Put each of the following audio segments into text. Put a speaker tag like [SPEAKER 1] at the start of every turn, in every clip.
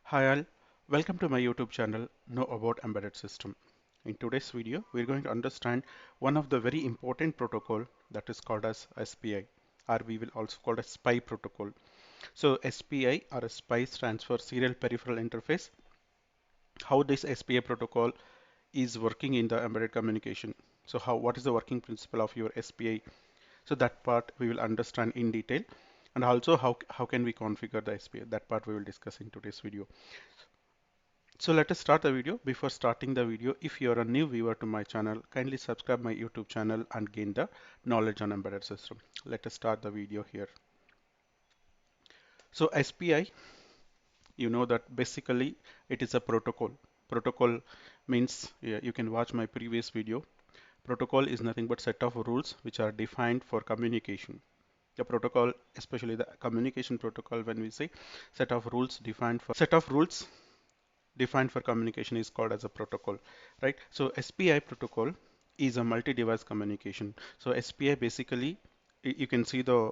[SPEAKER 1] Hi all, welcome to my YouTube channel Know About Embedded System. In today's video, we're going to understand one of the very important protocol that is called as SPI, or we will also call it SPI protocol. So SPI or SPI stands for Serial Peripheral Interface. How this SPI protocol is working in the embedded communication. So what is the working principle of your SPI? So that part we will understand in detail, and also how can we configure the SPI. That part we will discuss in today's video. So let us start the video. Before starting the video, if you are a new viewer to my channel, kindly subscribe my YouTube channel and gain the knowledge on embedded system. Let us start the video here. So SPI, you know that basically it is a protocol. Protocol means, yeah, you can watch my previous video. Protocol is nothing but set of rules which are defined for communication. The protocol, especially the communication protocol, when we say set of rules defined for communication is called as a protocol, right? So SPI protocol is a multi-device communication. So SPI basically, you can see the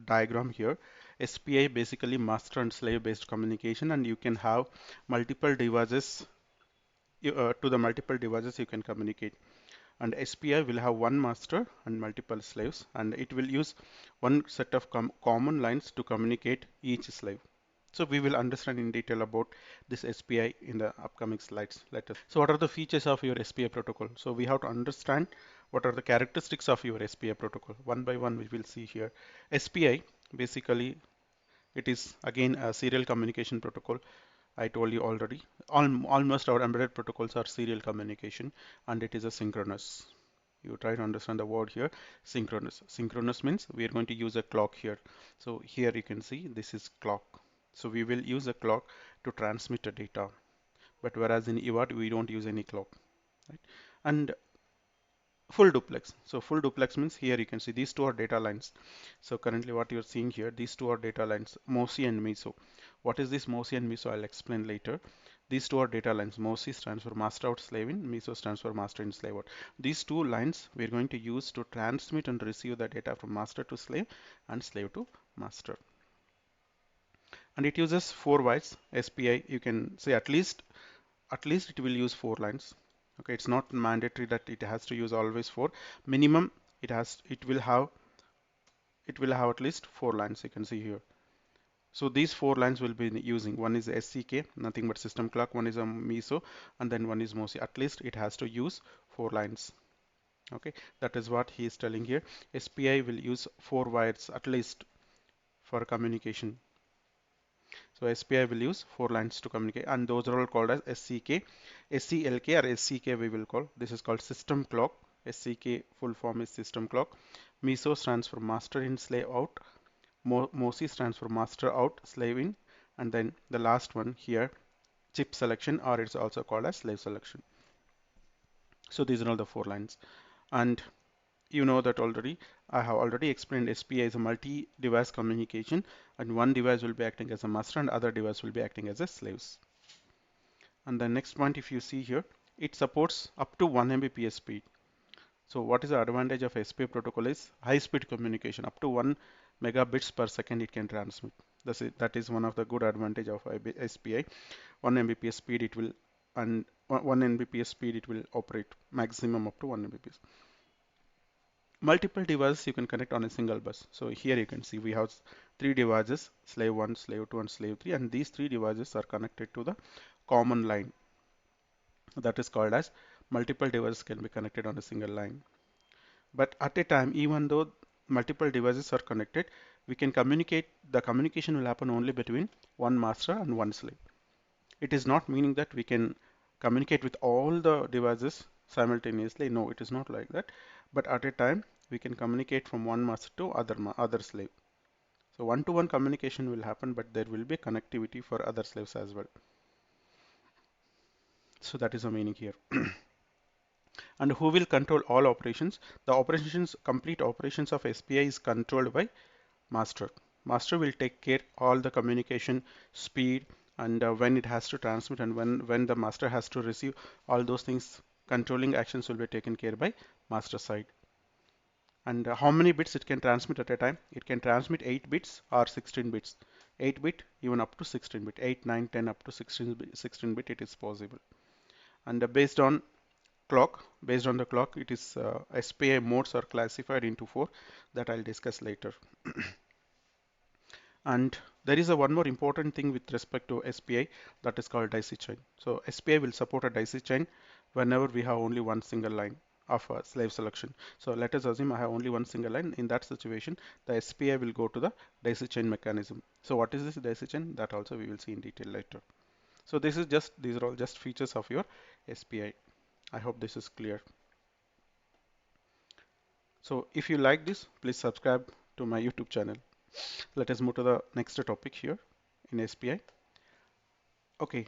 [SPEAKER 1] diagram here. SPI basically master and slave based communication, and you can have multiple devices. To the multiple devices you can communicate, and SPI will have one master and multiple slaves, and it will use one set of common lines to communicate each slave. So we will understand in detail about this SPI in the upcoming slides later. So what are the features of your SPI protocol? So we have to understand what are the characteristics of your SPI protocol. One by one we will see here. SPI basically, it is again a serial communication protocol. I told you already. Almost our embedded protocols are serial communication, and it is a synchronous. You try to understand the word here, synchronous. Synchronous means we are going to use a clock here. So here you can see this is clock. So we will use a clock to transmit the data. But whereas in EVAT we don't use any clock, right? And full duplex. So full duplex means here you can see these two are data lines. So currently what you're seeing here, these two are data lines, MOSI and MISO. What is this MOSI and MISO? I'll explain later. These two are data lines. MOSI stands for master out slave in, MISO stands for master in slave out. These two lines we're going to use to transmit and receive the data from master to slave and slave to master. And it uses 4 bytes SPI. You can say at least it will use 4 lines. Okay, it's not mandatory that it has to use always 4. Minimum it will have at least 4 lines. You can see here. So these 4 lines will be using, one is SCK, nothing but system clock, one is a MISO, and then one is MOSI. At least it has to use 4 lines. Okay, that is what he is telling here. SPI will use 4 wires at least for communication. So SPI will use 4 lines to communicate, and those are all called as SCK, SCLK or SCK we will call. This is called system clock. SCK full form is system clock. MISO stands for master in slave out. MOSI stands for master out slave in, and then the last one here, chip selection, or it's also called as slave selection. So these are all the 4 lines, and you know that already. I have already explained SPI is a multi-device communication, and one device will be acting as a master and other device will be acting as a slaves. And the next point, if you see here, it supports up to 1 Mbps speed. So what is the advantage of SPI protocol is high speed communication. Up to 1 megabits per second it can transmit. That is one of the good advantage of SPI. 1 Mbps speed it will, and 1 Mbps speed it will operate maximum up to 1 Mbps. Multiple devices you can connect on a single bus. So here you can see we have 3 devices, slave 1, slave 2 and slave 3, and these 3 devices are connected to the common line. That is called as multiple devices can be connected on a single line. But at a time, even though multiple devices are connected, we can communicate, the communication will happen only between one master and one slave. It is not meaning that we can communicate with all the devices simultaneously. No, it is not like that. But at a time, we can communicate from one master to other slave. So one-to-one communication will happen, but there will be connectivity for other slaves as well. So that is the meaning here. And who will control all operations? The complete operations of SPI is controlled by master. Master will take care all the communication speed, and when it has to transmit, and when the master has to receive, all those things, controlling actions will be taken care by master side. And how many bits it can transmit at a time? It can transmit 8 bits or 16 bits. 8 bit even up to 16 bit, 8, 9, 10 up to 16 bit it is possible. And based on the clock, it is SPI modes are classified into 4 that I'll discuss later. And there is a one more important thing with respect to SPI, that is called Daisy Chain. So SPI will support a Daisy Chain whenever we have only one single line of a slave selection. So let us assume I have only one single line. In that situation, the SPI will go to the Daisy Chain mechanism. So what is this Daisy Chain? That also we will see in detail later. So these are all just features of your SPI. I hope this is clear. So if you like this, please subscribe to my YouTube channel. Let us move to the next topic here in SPI. Okay,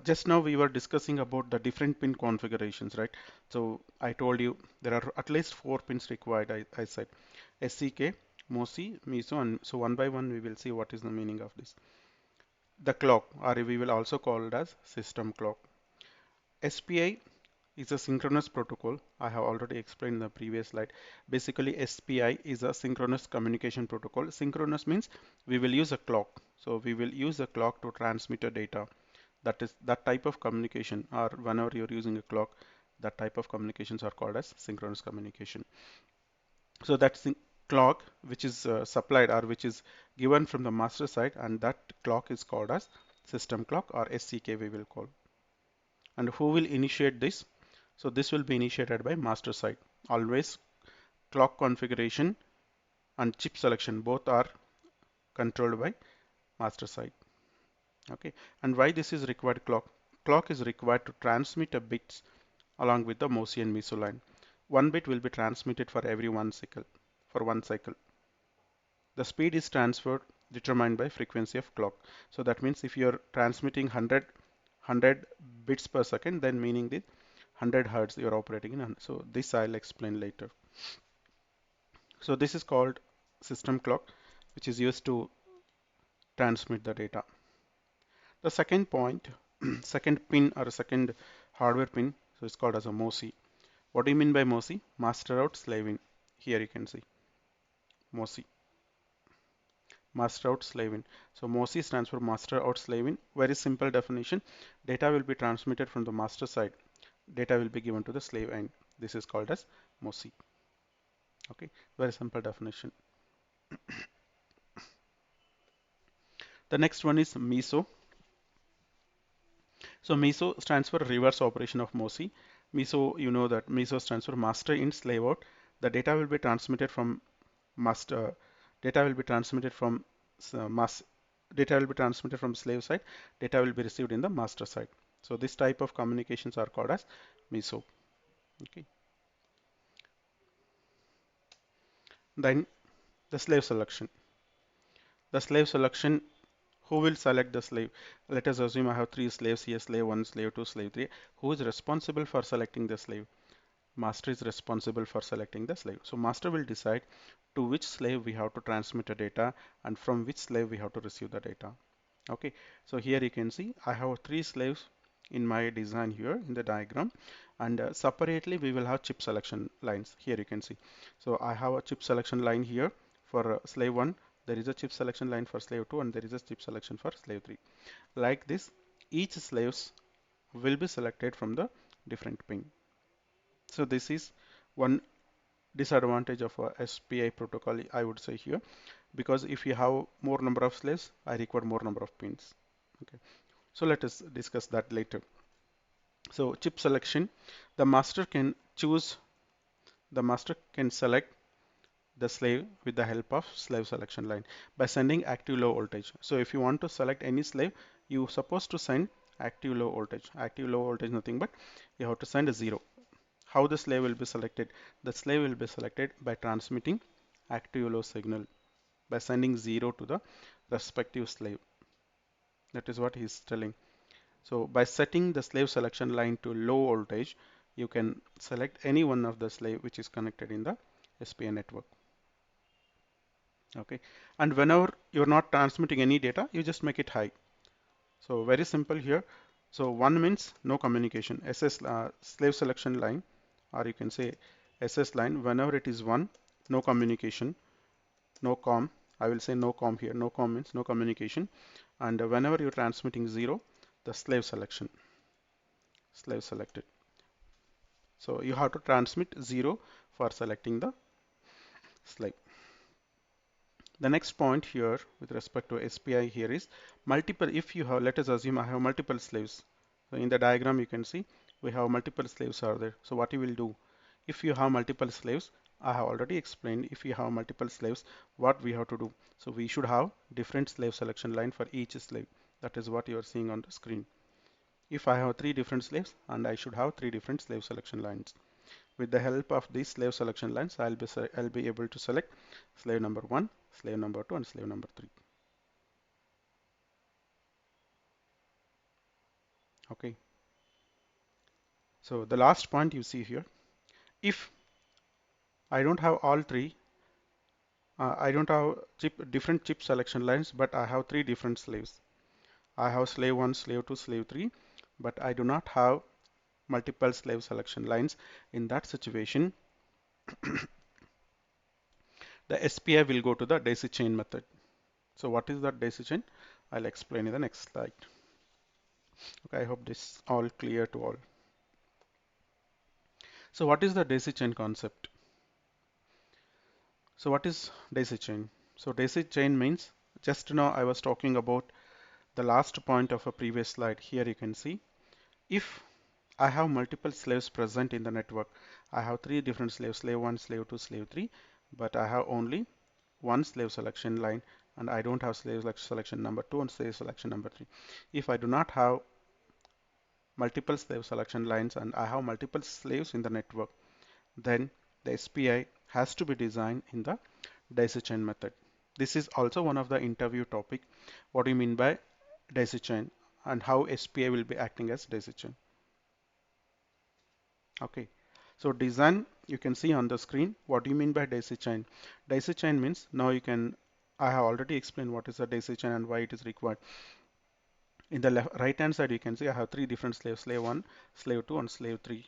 [SPEAKER 1] just now we were discussing about the different pin configurations, right? So I told you there are at least 4 pins required, I said SCK, MOSI, MISO, and so one by one we will see what is the meaning of this. The clock, or we will also call it as system clock. SPI is a synchronous protocol. I have already explained in the previous slide. Basically, SPI is a synchronous communication protocol. Synchronous means we will use a clock. So we will use a clock to transmit a data. That is that type of communication, or whenever you're using a clock, that type of communications are called as synchronous communication. So that's clock which is supplied or which is given from the master side, and that clock is called as system clock, or SCK we will call. And who will initiate this? So this will be initiated by master side. Always clock configuration and chip selection both are controlled by master side. Okay, and why this is required clock? Clock is required to transmit a bits along with the MOSI and MISO line. One bit will be transmitted for every one cycle. The speed is transferred determined by frequency of clock. So that means if you're transmitting 100 bits per second, then meaning the 100 hertz you're operating in. So this I'll explain later. So this is called system clock, which is used to transmit the data. The second point, second pin or second hardware pin, so it's called as a MOSI. What do you mean by MOSI? Master out, slave in. Here you can see MOSI, master out, slave in. So MOSI stands for master out, slave in. Very simple definition. Data will be transmitted from the master side. Data will be given to the slave end. This is called as MOSI. Okay, very simple definition. The next one is MISO. So MISO stands for reverse operation of MOSI. MISO, you know that MISO stands for master in, slave out. The data will be transmitted from master. Data will be transmitted from data will be transmitted from slave side. Data will be received in the master side. So this type of communications are called as MISO. Okay. Then the slave selection. The slave selection, who will select the slave? Let us assume I have 3 slaves here, slave 1, slave 2, slave 3. Who is responsible for selecting the slave? Master is responsible for selecting the slave. So master will decide to which slave we have to transmit the data and from which slave we have to receive the data. Okay, so here you can see I have 3 slaves in my design here in the diagram, and separately we will have chip selection lines. Here you can see. So I have a chip selection line here for slave 1. There is a chip selection line for slave 2, and there is a chip selection for slave 3. Like this, each slaves will be selected from the different pin. So this is one disadvantage of a SPI protocol, I would say here, because if you have more number of slaves, I require more number of pins. Okay, so let us discuss that later. So chip selection, the master can choose, the master can select the slave with the help of slave selection line by sending active low voltage. So if you want to select any slave, you supposed to send active low voltage. Active low voltage nothing but you have to send a 0. How the slave will be selected? The slave will be selected by transmitting active low signal by sending 0 to the respective slave. That is what he is telling. So by setting the slave selection line to low voltage, you can select any one of the slave which is connected in the SPI network. Okay, and whenever you're not transmitting any data, you just make it high. So very simple here. So 1 means no communication. Slave selection line, or you can say SS line, whenever it is 1, no communication, no COM, I will say no com here. No com means no communication. And whenever you're transmitting 0, the slave selection, slave selected. So you have to transmit 0 for selecting the slave. The next point here with respect to SPI here is multiple. If you have, let us assume I have multiple slaves. So in the diagram you can see we have multiple slaves are there. So what you will do, if you have multiple slaves, I have already explained, if you have multiple slaves, what we have to do. So we should have different slave selection line for each slave. That is what you are seeing on the screen. If I have 3 different slaves, and I should have 3 different slave selection lines. With the help of these slave selection lines, I'll be able to select slave number 1, slave number 2, and slave number 3. Okay. So the last point you see here, if I don't have all 3, I don't have different chip selection lines, but I have 3 different slaves. I have slave 1, slave 2, slave 3, but I do not have multiple slave selection lines. In that situation, the SPI will go to the daisy chain method. So what is that daisy chain? I'll explain in the next slide. Okay, I hope this all clear to all. So what is the daisy chain concept? So what is daisy chain? So daisy chain means, just now I was talking about the last point of a previous slide. Here you can see, if I have multiple slaves present in the network, I have 3 different slaves, slave 1, slave 2, slave 3, but I have only one slave selection line, and I don't have slave selection number 2 and slave selection number 3. If I do not have multiple slave selection lines and I have multiple slaves in the network, then the SPI has to be designed in the daisy chain method. This is also one of the interview topic. What do you mean by daisy chain and how SPI will be acting as daisy chain? Okay. So design, you can see on the screen. What do you mean by daisy chain? Daisy chain means, now you can, I have already explained what is a daisy chain and why it is required. In the right hand side, you can see I have 3 different slaves, slave 1, slave 2, and slave 3.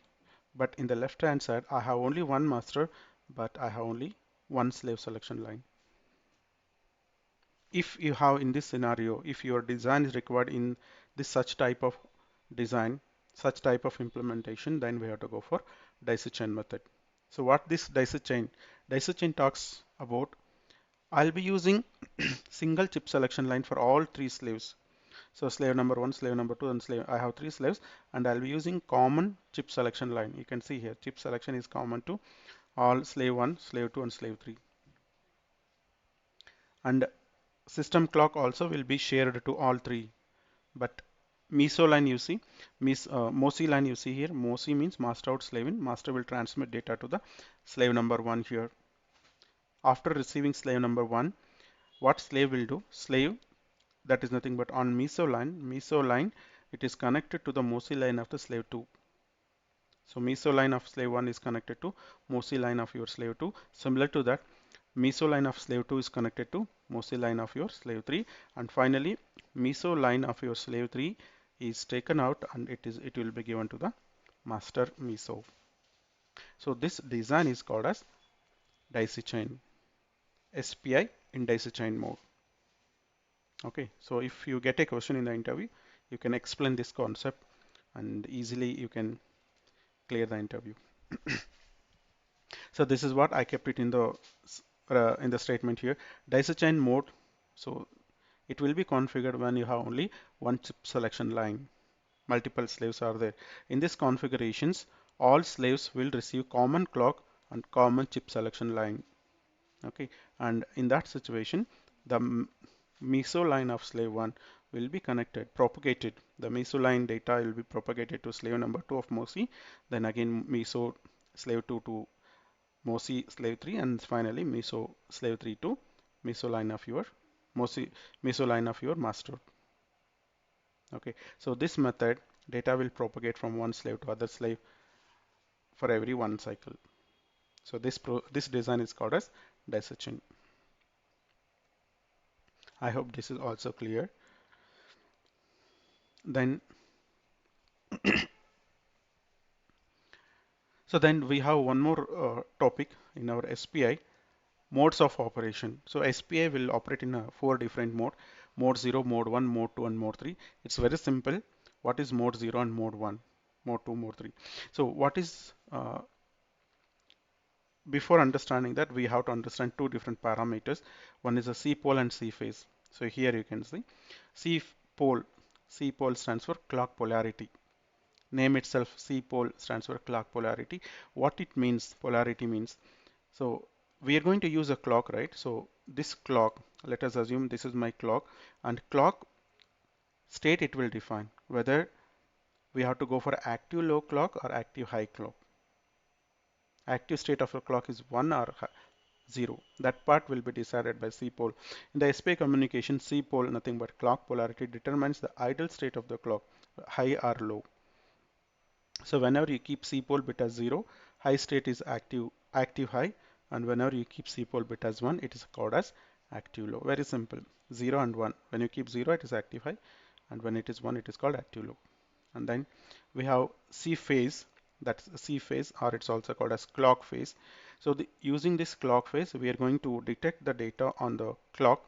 [SPEAKER 1] But in the left hand side, I have only one master, but I have only one slave selection line. If you have, in this scenario, if your design is required in this such type of design, such type of implementation, then we have to go for daisy chain method. So what this daisy chain? Daisy chain talks about, I'll be using single chip selection line for all 3 slaves. So slave number 1, slave number 2, and slave, I have 3 slaves, and I'll be using common chip selection line. You can see here, chip selection is common to all slave 1, slave 2, and slave 3. And system clock also will be shared to all 3. But MISO line you see, MOSI line you see here, MOSI means master out slave in, master will transmit data to the slave number 1 here. After receiving slave number 1, what slave will do? Slave, that is nothing but on MISO line, it is connected to the MOSI line of the slave 2. So MISO line of slave 1 is connected to MOSI line of your slave 2. Similar to that, MISO line of slave 2 is connected to MOSI line of your slave 3. And finally, MISO line of your slave 3 is taken out and it will be given to the master MISO. So this design is called as daisy chain, SPI in daisy chain mode. Okay, so if you get a question in the interview, you can explain this concept and easily you can clear the interview. So this is what I kept it in the statement here. Daisy chain mode. So it will be configured when you have only one chip selection line. Multiple slaves are there. In this configurations, all slaves will receive common clock and common chip selection line. Okay, and in that situation, the MISO line of slave 1 will be connected, propagated. The MISO line data will be propagated to slave number 2 of MOSI, then again MISO slave 2 to MOSI slave 3, and finally MISO slave 3 to MISO line of your MISO line of your master. Okay, so this method, data will propagate from one slave to other slave for every one cycle. So this design is called as daisy chain. I hope this is also clear. Then so then we have one more topic in our SPI. Modes of operation. So SPI will operate in four different mode: mode 0, mode 1, mode 2, and mode 3. It's very simple. What is mode 0 and mode 1, mode 2, mode 3? So what is before understanding that, we have to understand two different parameters. One is a C pole and C phase. So here you can see C pole. C pole stands for clock polarity. Name itself, C pole stands for clock polarity. What it means, polarity means. So we are going to use a clock, right? So this clock, let us assume this is my clock, and clock state it will define whether we have to go for active low clock or active high clock. Active state of a clock is 1 or 0. That part will be decided by C pole. In the SPI communication, C pole, nothing but clock polarity, determines the idle state of the clock, high or low. So whenever you keep C pole bit as 0, high state is active high, and whenever you keep C pole bit as 1, it is called as active low. Very simple. 0 and 1. When you keep 0, it is active high, and when it is 1, it is called active low. And then we have C phase, that's C phase, or it's also called as clock phase. So using this clock phase, we are going to detect the data on the clock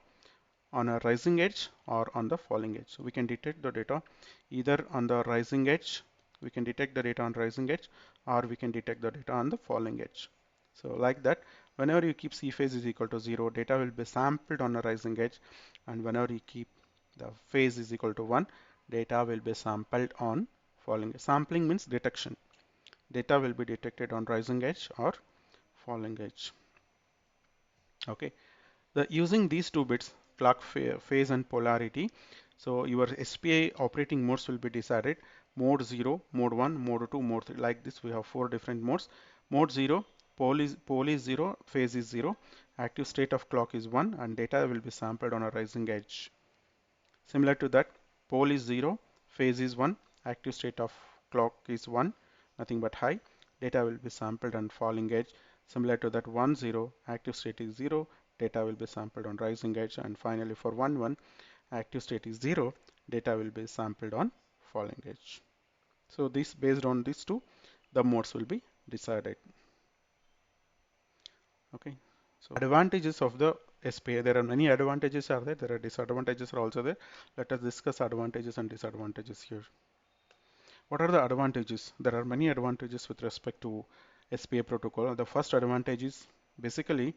[SPEAKER 1] on a rising edge or on the falling edge. So we can detect the data either on the rising edge, we can detect the data on rising edge, or we can detect the data on the falling edge. So like that, whenever you keep C phase is equal to 0, data will be sampled on a rising edge, and whenever you keep the phase is equal to 1, data will be sampled on falling edge. Sampling means detection. Data will be detected on rising edge or falling edge. Okay. Using these two bits, clock phase and polarity, so your SPI operating modes will be decided: mode 0, mode 1, mode 2, mode 3. Like this, we have four different modes. Mode 0, pole is 0, phase is 0, active state of clock is 1, and data will be sampled on a rising edge. Similar to that, pole is 0, phase is 1, active state of clock is 1, nothing but high, data will be sampled on falling edge. Similar to that, 1 0, active state is 0, data will be sampled on rising edge, and finally for 1 1, active state is 0, data will be sampled on falling edge. So this, based on these two, the modes will be decided. Okay. So advantages of the SPI. There are many advantages are there. There are disadvantages are also there. Let us discuss advantages and disadvantages here. What are the advantages? There are many advantages with respect to SPI protocol. The first advantage is basically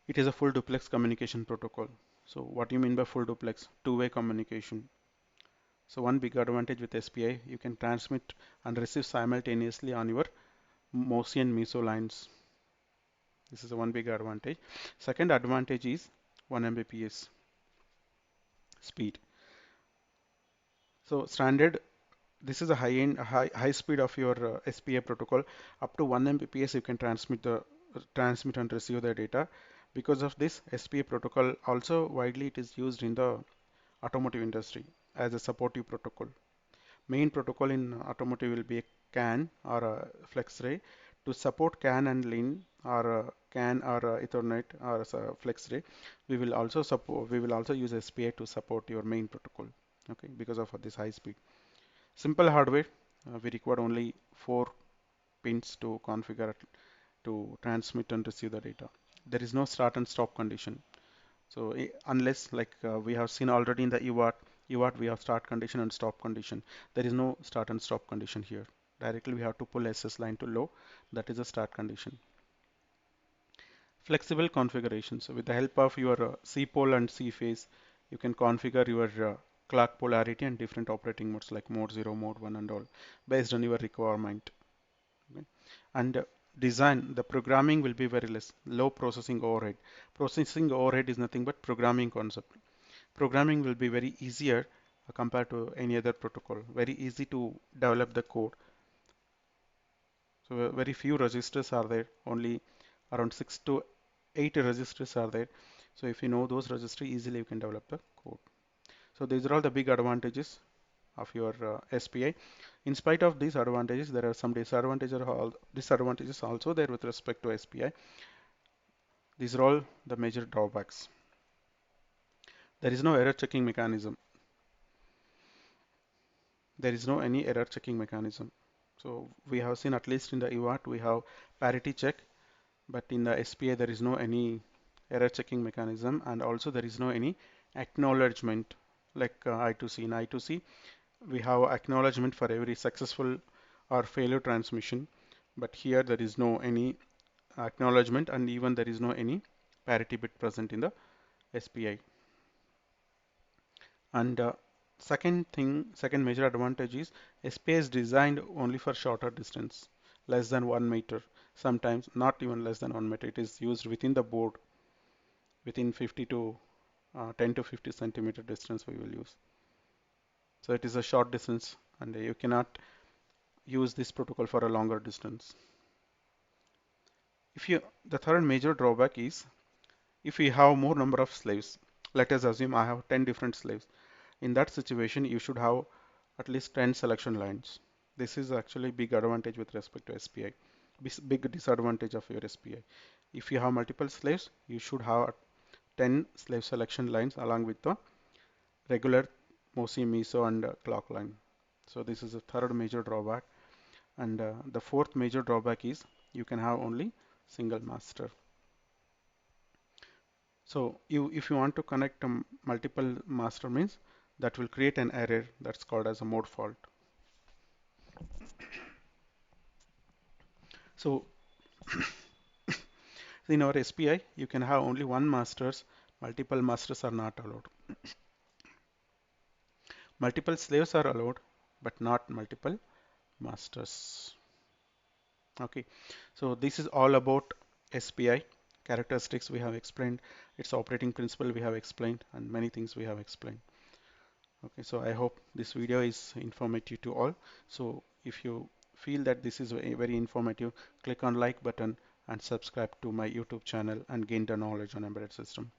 [SPEAKER 1] it is a full duplex communication protocol. So what do you mean by full duplex? Two-way communication. So one big advantage with SPI, you can transmit and receive simultaneously on your MOSI and MISO lines. This is one big advantage. Second advantage is 1 Mbps speed. So standard, this is a high speed of your SPI protocol. Up to 1 Mbps you can transmit and receive the data. Because of this, SPI protocol also widely it is used in the automotive industry as a supportive protocol. Main protocol in automotive will be a CAN or a FlexRay. To support CAN and LIN or CAN or Ethernet or FlexRay, we will also use SPI to support your main protocol. Okay, because of this high speed. Simple hardware, we require only 4 pins to configure to transmit and receive the data. There is no start and stop condition. So unless like we have seen already in the UART we have start condition and stop condition. There is no start and stop condition here. Directly we have to pull SS line to low. That is a start condition. Flexible configuration. So with the help of your C pole and C phase, you can configure your clock polarity and different operating modes like mode 0, mode 1 and all based on your requirement. Okay. And design, the programming will be very less, low processing overhead. Processing overhead is nothing but programming concept. Programming will be very easier compared to any other protocol, very easy to develop the code. So very few registers are there, only around 6 to 8 registers are there. So if you know those registers, easily you can develop the code. So these are all the big advantages of your SPI. In spite of these advantages, there are some disadvantages also there with respect to SPI. These are all the major drawbacks. There is no error checking mechanism. There is no any error checking mechanism. So we have seen, at least in the UART, we have parity check. but in the SPI there is no any error checking mechanism, and also there is no any acknowledgement like I2C. In I2C we have acknowledgement for every successful or failure transmission, but here there is no any acknowledgement, and even there is no any parity bit present in the SPI. And second major advantage is SPI is designed only for shorter distance, less than 1 meter, sometimes not even less than 1 meter. It is used within the board, within 50 to 10 to 50 centimeter distance we will use. So it is a short distance, and you cannot use this protocol for a longer distance. The third major drawback is if you have more number of slaves. Let us assume I have 10 different slaves. In that situation, you should have at least 10 selection lines. This is actually big advantage with respect to SPI. Big disadvantage of your SPI. If you have multiple slaves, you should have 10 slave selection lines along with the regular MOSI, MISO, and clock line. So this is the third major drawback. And the fourth major drawback is you can have only single master. So if you want to connect multiple master means that will create an error that's called as a mode fault. So in our SPI, you can have only one masters. Multiple masters are not allowed. Multiple slaves are allowed, but not multiple masters. Okay, so this is all about SPI characteristics we have explained, its operating principle we have explained, and many things we have explained. Okay, so I hope this video is informative to all. So if you feel that this is very informative, click on like button and subscribe to my YouTube channel and gain the knowledge on embedded system.